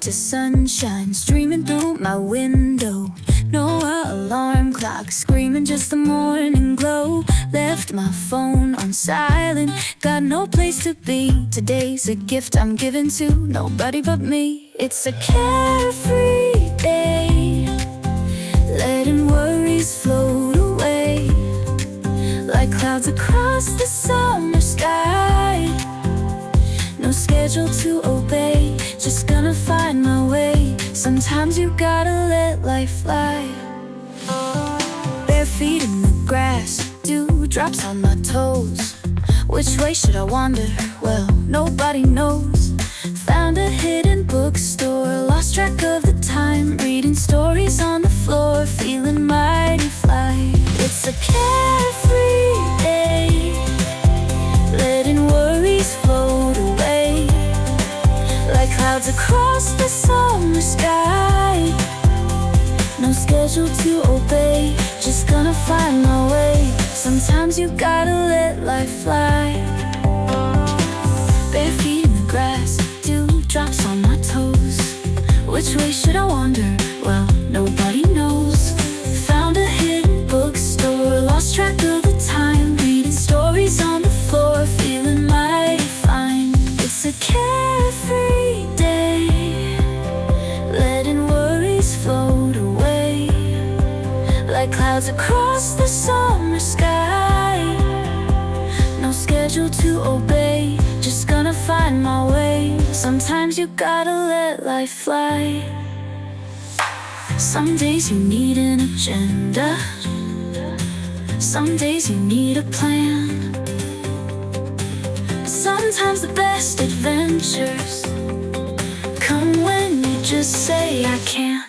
to sunshine streaming through my window. No alarm clock screaming, just the morning glow. Left my phone on silent, got no place to be. Today's a gift I'm giving to nobody but me. It's a carefree day, letting worries float away like clouds across the summer sky. No schedule to obey, just gonna find my way. Sometimes you gotta let life fly. Bare feet in the grass, dew drops on my toes. Which way should I wander? Well, nobody knows. Found a hidden bookstore, lost track of the time, reading stories on the floor, feeling mighty fly. It's a carefree day, letting worries float away like clouds across the summer sky. No schedule to obey, just gonna find my way. Sometimes you gotta let life fly. Bare feet in the grass, dew drops on my toes. Which way should I wander? Well, nobody knows. Found a hidden bookstore, lost track of the time, reading stories on the floor, feeling mighty fine. It's a carefree day, letting worries float away like clouds across the summer sky. No schedule to obey, just gonna find my way. Sometimes you gotta let life fly. Some days you need an agenda, some days you need a plan. Sometimes the best adventures come when you just say I can.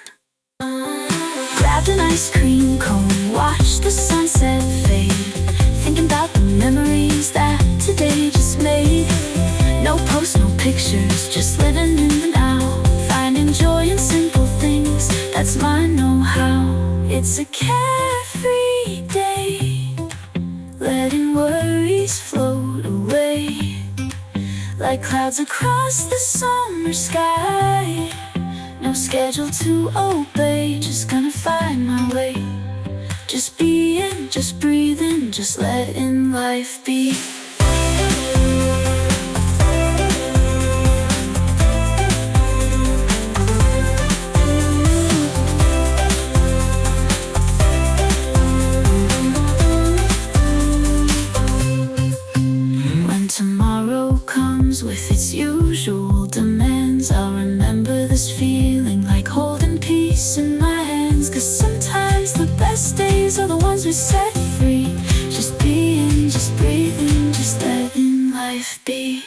Grabbed an ice cream cone, watched the sunset fade, thinking about the memories that today just made. No posts, no pictures, just living in the now, finding joy in simple things, that's my know-how. It's a carefree day, letting worries float away like clouds across the summer sky. No schedule to obey, just gonna find my way. Just being, just breathing, just letting life be. When tomorrow comes with its usual demands, I'll remember this feeling like holding peace in my hands. 'Cause sometimes the best days are the ones we set free. Just being, just breathing, just letting life be.